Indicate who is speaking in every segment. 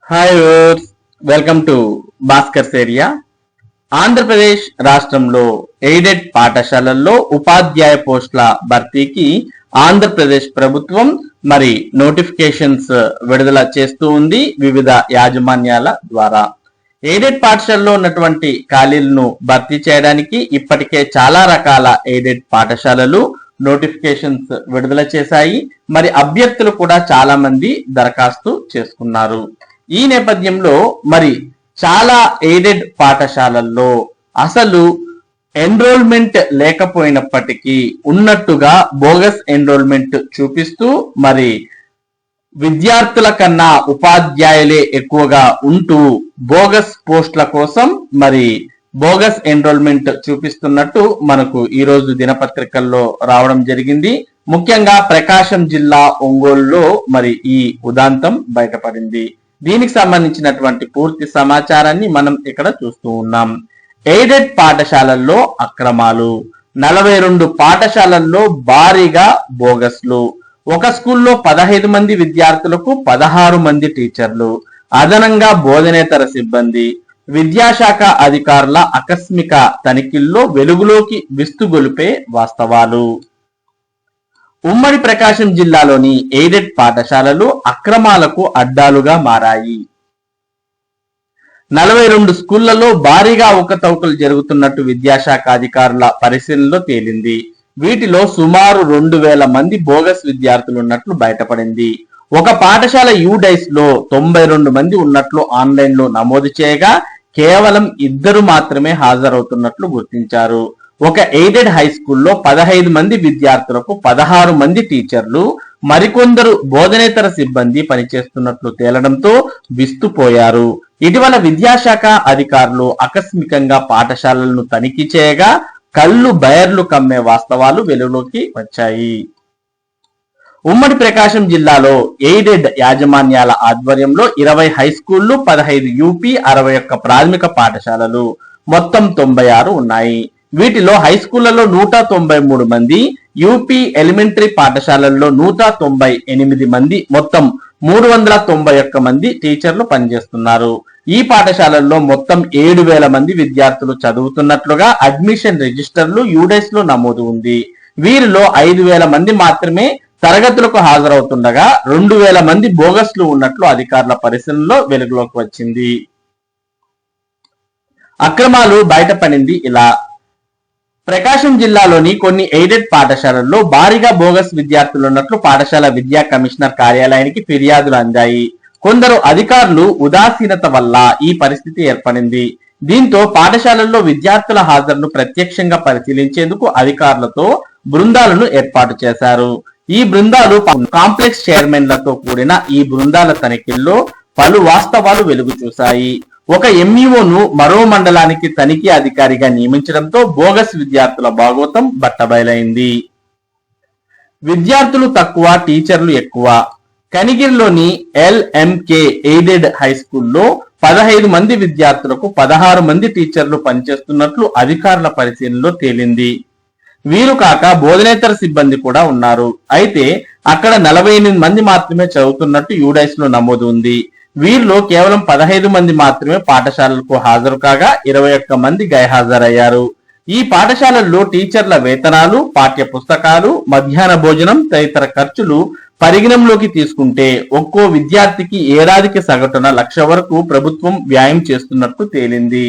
Speaker 1: Hi welcome to Bhaskar's area. Andhra Pradesh రాష్ట్రంలో aided పాఠశాలల్లో ఉపాధ్యాయ పోస్టుల భర్తీకి ఆంధ్రప్రదేశ్ ప్రభుత్వం నోటిఫికేషన్స్ విడుదల చేస్తూ ఉంది వివిధ యాజమాన్యాల ద్వారా. ఎయిడెడ్ పాఠశాలలో ఉన్నటువంటి ఖాళీలను భర్తీ చేయడానికి ఇప్పటికే చాలా రకాల ఎయిడెడ్ పాఠశాలలు నోటిఫికేషన్స్ విడుదల చేశాయి. అభ్యర్థులు కూడా చాలా మంది దరఖాస్తు చేసుకున్నారు. ఈ నేపథ్యంలో చాలా ఎయిడెడ్ పాఠశాలల్లో అసలు ఎన్రోల్మెంట్ లేకపోయినప్పటికీ ఉన్నట్టుగా బోగస్ ఎన్రోల్మెంట్ చూపిస్తూ విద్యార్థుల కన్నా ఉపాధ్యాయులే ఎక్కువగా ఉంటూ బోగస్ పోస్టుల కోసం బోగస్ ఎన్రోల్మెంట్ చూపిస్తున్నట్టు మనకు ఈ రోజు దినపత్రికల్లో రావడం జరిగింది. ముఖ్యంగా ప్రకాశం జిల్లా ఒంగోలులో ఈ ఉదాంతం బయటపడింది. దీనికి సంబంధించినటువంటి పూర్తి సమాచారాన్ని మనం ఇక్కడ చూస్తూ ఉన్నాం. ఎయిడెడ్ పాఠశాలల్లో అక్రమాలు, 42 పాఠశాలల్లో భారీగా బోగస్లు, ఒక స్కూల్లో 15 మంది విద్యార్థులకు 16 మంది టీచర్లు, అదనంగా బోధనేతర సిబ్బంది, విద్యాశాఖ అధికారుల ఆకస్మిక తనిఖీల్లో వెలుగులోకి విస్తుగొలిపే వాస్తవాలు. ఉమ్మడి ప్రకాశం జిల్లాలోని ఎయిడెడ్ పాఠశాలలు అక్రమాలకు అడ్డాలుగా మారాయి. 42 స్కూళ్లలో భారీగా అవకతవకలు జరుగుతున్నట్టు విద్యాశాఖ అధికారుల పరిశీలనలో తేలింది. వీటిలో సుమారు 2000 మంది బోగస్ విద్యార్థులు ఉన్నట్లు బయటపడింది. ఒక పాఠశాల యూడైస్ లో 92 మంది ఉన్నట్లు ఆన్లైన్ లో నమోదు చేయగా కేవలం 2 మాత్రమే హాజరవుతున్నట్లు గుర్తించారు. ఒక ఎయిడెడ్ హై స్కూల్లో 15 మంది విద్యార్థులకు 16 మంది టీచర్లు, మరికొందరు బోధనేతర సిబ్బంది పనిచేస్తున్నట్లు తేలడంతో విస్తుపోయారు. ఇటీవల విద్యాశాఖ అధికారులు ఆకస్మికంగా పాఠశాలలను తనిఖీ చేయగా కళ్ళు బయర్లు కమ్మే వాస్తవాలు వెలుగులోకి వచ్చాయి. ఉమ్మడి ప్రకాశం జిల్లాలో ఎయిడెడ్ యాజమాన్యాల ఆధ్వర్యంలో 20 హై స్కూళ్లు, 15 యూపీ, 61 ప్రాథమిక పాఠశాలలు, మొత్తం 96 ఉన్నాయి. వీటిలో హై స్కూళ్లలో 193 మంది, యూపీ ఎలిమెంటరీ పాఠశాలల్లో 198 మంది, మొత్తం 391 మంది టీచర్లు పనిచేస్తున్నారు. ఈ పాఠశాలల్లో మొత్తం 7000 మంది విద్యార్థులు చదువుతున్నట్లుగా అడ్మిషన్ రిజిస్టర్లు యూడైస్ లో నమోదు ఉంది. వీరిలో 5000 మంది మాత్రమే తరగతులకు హాజరవుతుండగా 2000 మంది బోగస్లు ఉన్నట్లు అధికారుల పరిశీలనలో వెలుగులోకి వచ్చింది. అక్రమాలు బయటపడింది ఇలా. ప్రకాశం జిల్లాలోని కొన్ని ఎయిడెడ్ పాఠశాలల్లో భారీగా బోగస్ విద్యార్థులు ఉన్నట్లు పాఠశాల విద్యా కమిషనర్ కార్యాలయానికి ఫిర్యాదులు అందాయి. కొందరు అధికారులు ఉదాసీనత వల్ల ఈ పరిస్థితి ఏర్పడింది. దీంతో పాఠశాలల్లో విద్యార్థుల హాజరును ప్రత్యక్షంగా పరిశీలించేందుకు అధికారులతో బృందాలను ఏర్పాటు చేశారు. ఈ బృందాలు కాంప్లెక్స్ చైర్మన్లతో కూడిన ఈ బృందాల తనిఖీల్లో పలు వాస్తవాలు వెలుగు చూశాయి. ఒక ఎంఈఓను మరో మండలానికి తనిఖీ అధికారిగా నియమించడంతో బోగస్ విద్యార్థుల భాగోతం బట్టబయలైంది. విద్యార్థులు తక్కువ, టీచర్లు ఎక్కువ. కనిగిరిలోని ఎల్ఎంకే ఎయిడెడ్ హై స్కూల్లో 15 మంది విద్యార్థులకు 16 మంది టీచర్లు పనిచేస్తున్నట్లు అధికారుల పరిశీలనలో తేలింది. వీరు కాక బోధనేతర సిబ్బంది కూడా ఉన్నారు. అయితే అక్కడ 48 మంది మాత్రమే చదువుతున్నట్టు యూడైస్ లో నమోదు ఉంది. వీరిలో కేవలం 15 మంది మాత్రమే పాఠశాలలకు హాజరు కాగా 21 మంది గైహాజరయ్యారు. ఈ పాఠశాలల్లో టీచర్ల వేతనాలు, పాఠ్య పుస్తకాలు, మధ్యాహ్న భోజనం తదితర ఖర్చులు పరిగణంలోకి తీసుకుంటే ఒక్కో విద్యార్థికి ఏడాదికి సగటున 1,00,000 వరకు ప్రభుత్వం వ్యయం చేస్తున్నట్టు తేలింది.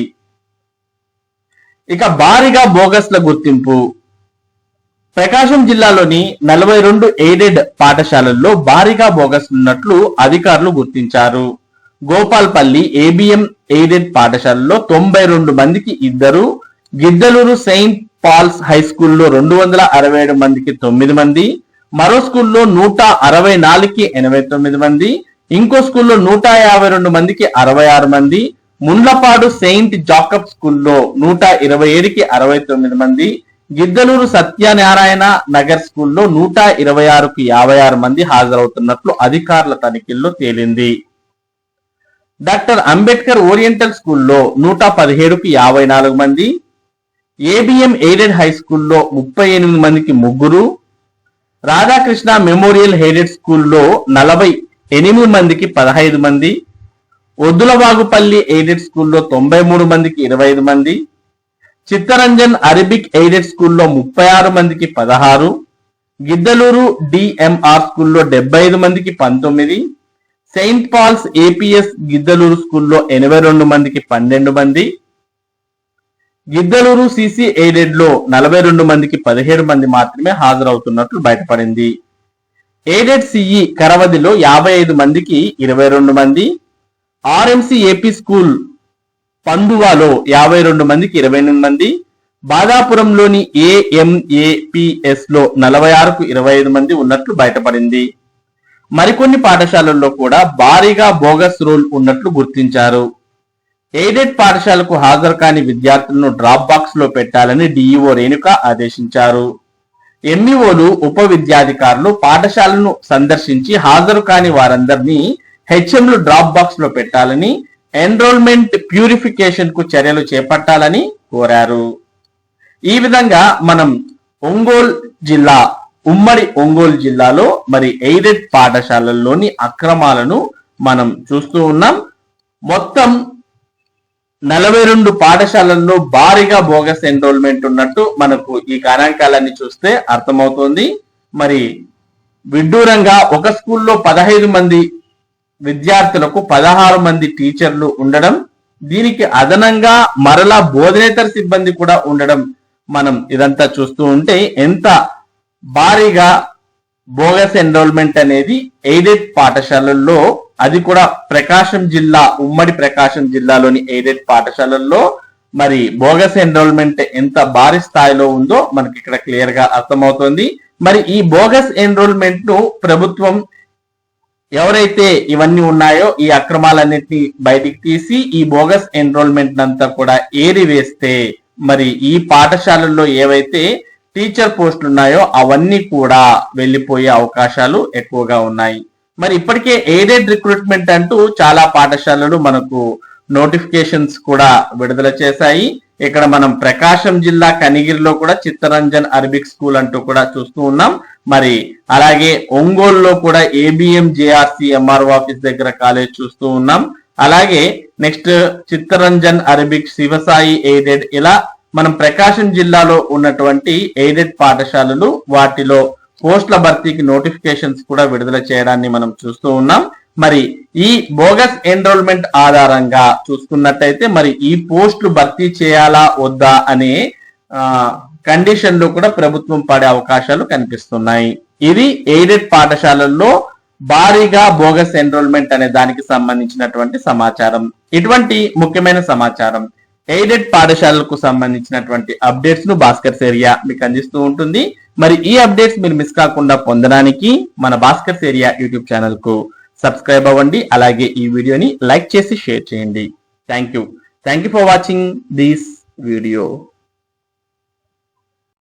Speaker 1: ఇక భారీగా బోగస్ల గుర్తింపు. ప్రకాశం జిల్లాలోని 42 ఎయిడెడ్ పాఠశాలల్లో భారీగా బోగస్ ఉన్నట్లు అధికారులు గుర్తించారు. గోపాల్పల్లి ఏబిఎం ఎయిడెడ్ పాఠశాలలో 92 మందికి 2, గిద్దలూరు సెయింట్ పాల్స్ హై స్కూల్లో 267 మందికి 9 మంది, మరో స్కూల్లో 164కి 89 మంది, ఇంకో స్కూల్లో 152 మందికి 66 మంది, ముండ్లపాడు సెయింట్ జాకబ్ స్కూల్లో 127కి 69 మంది, గిద్దలూరు సత్యనారాయణ నగర్ స్కూల్లో 126కి 56 మంది హాజరవుతున్నట్లు అధికారుల తనిఖీల్లో తేలింది. డాక్టర్ అంబేద్కర్ ఓరియంటల్ స్కూల్లో 117కి 54 మంది, ఏబిఎం ఎయిడెడ్ హై స్కూల్లో 38 మందికి 3, రాధాకృష్ణ మెమోరియల్ ఎయిడెడ్ స్కూల్లో 48 మందికి 15 మంది, ఒద్దులవాగుపల్లి ఎయిడెడ్ స్కూల్లో 93 మందికి 25 మంది, చిత్తరంజన్ అరబిక్ ఎయిడెడ్ స్కూల్లో 36 మందికి 16, గిద్దలూరు డిఎంఆర్ స్కూల్లో 75 మందికి 19, సెయింట్ పాల్స్ ఏపీఎస్ గిద్దలూరు స్కూల్లో 82 మందికి 12 మంది, గిద్దలూరు సిసి ఎయిడెడ్ లో 42 మందికి 17 మంది మాత్రమే హాజరవుతున్నట్లు బయటపడింది. ఎయిడెడ్ సిఈ కరవదిలో 55 మందికి 22 మంది, ఆర్ఎంసి ఏపీ స్కూల్ పందువాలో 52 మందికి 28 మంది, బాదాపురంలోని ఏఎంఏపిఎస్ లో 46కు 25 మంది ఉన్నట్లు బయటపడింది. మరికొన్ని పాఠశాలల్లో కూడా భారీగా బోగస్ రోల్ ఉన్నట్లు గుర్తించారు. ఎయిడెడ్ పాఠశాలకు హాజరు కాని విద్యార్థులను డ్రాప్ బాక్స్ లో పెట్టాలని డిఈఓ రేణుక ఆదేశించారు. ఎంఈఓలు ఉప విద్యాధికారులు పాఠశాలను సందర్శించి హాజరు కాని వారందరినీ హెచ్ఎంలు డ్రాప్ బాక్స్ లో పెట్టాలని, ఎన్రోల్మెంట్ ప్యూరిఫికేషన్ కు చర్యలు చేపట్టాలని కోరారు. ఈ విధంగా మనం ఉమ్మడి ఒంగోలు జిల్లాలో మరి ఎయిడెడ్ పాఠశాలల్లోని అక్రమాలను మనం చూస్తూ ఉన్నాం. మొత్తం 42 పాఠశాలల్లో భారీగా బోగస్ ఎన్రోల్మెంట్ ఉన్నట్టు మనకు ఈ గణాంకాలన్నీ చూస్తే అర్థమవుతోంది. మరి విడ్డూరంగా ఒక స్కూల్లో 15 మంది విద్యార్థులకు 16 మంది టీచర్లు ఉండడం, దీనికి అదనంగా మరలా బోధనేతర సిబ్బంది కూడా ఉండడం, మనం ఇదంతా చూస్తూ ఉంటే ఎంత భారీగా బోగస్ ఎన్రోల్మెంట్ అనేది ఎయిడెడ్ పాఠశాలల్లో, అది కూడా ఉమ్మడి ప్రకాశం జిల్లాలోని ఎయిడెడ్ పాఠశాలల్లో మరి బోగస్ ఎన్రోల్మెంట్ ఎంత భారీ స్థాయిలో ఉందో మనకి ఇక్కడ క్లియర్ గా అర్థమవుతోంది. మరి ఈ బోగస్ ఎన్రోల్మెంట్ ను ప్రభుత్వం ఎవరైతే ఇవన్నీ ఉన్నాయో ఈ అక్రమాలన్నింటినీ బయటికి తీసి ఈ బోగస్ ఎన్రోల్మెంట్ అంతా కూడా ఏరివేస్తే మరి ఈ పాఠశాలల్లో ఏవైతే టీచర్ పోస్టులు ఉన్నాయో అవన్నీ కూడా వెళ్లిపోయే అవకాశాలు ఎక్కువగా ఉన్నాయి. మరి ఇప్పటికే ఎయిడెడ్ రిక్రూట్మెంట్ అంటూ చాలా పాఠశాలలు మనకు నోటిఫికేషన్స్ కూడా విడుదల చేశాయి. ఇక్కడ మనం ప్రకాశం జిల్లా కనిగిరిలో కూడా చిత్తరంజన్ అరబిక్ స్కూల్ అంటూ కూడా చూస్తూ ఉన్నాం. మరి అలాగే ఒంగోలులో కూడా ఏబిఎం జేఆర్సి ఎంఆర్ఓ ఆఫీస్ దగ్గర కాలేజ్ చూస్తూ ఉన్నాం. అలాగే next Chittaranjan Arabic Shivasai aided, ఇలా మనం ప్రకాశం జిల్లాలో ఉన్నటువంటి ఎయిడెడ్ పాఠశాలలు వాటిలో పోస్టుల భర్తీకి నోటిఫికేషన్స్ కూడా విడుదల చేయడాన్ని మనం చూస్తూ ఉన్నాం. మరి ఈ బోగస్ ఎన్రోల్మెంట్ ఆధారంగా చూసుకున్నట్టయితే మరి ఈ పోస్టులు భర్తీ చేయాలా వద్దా అనే కండిషన్ లో కూడా ప్రభుత్వం పడే అవకాశాలు కనిపిస్తున్నాయి. ఇది ఎయిడెడ్ పాఠశాలల్లో భారీగా బోగస్ ఎన్రోల్మెంట్ అనే దానికి సంబంధించినటువంటి సమాచారం. ఇటువంటి ముఖ్యమైన సమాచారం ఎయిడెడ్ పాఠశాలలకు సంబంధించినటువంటి అప్డేట్స్ ను భాస్కర్స్ ఏరియా మీకు అందిస్తూ ఉంటుంది. మరి ఈ అప్డేట్స్ మీరు మిస్ కాకుండా పొందడానికి మన భాస్కర్స్ ఏరియా యూట్యూబ్ ఛానల్ కు సబ్స్క్రైబ్ అవ్వండి. అలాగే ఈ వీడియోని లైక్ చేసి షేర్ చేయండి. Thank you for watching this video.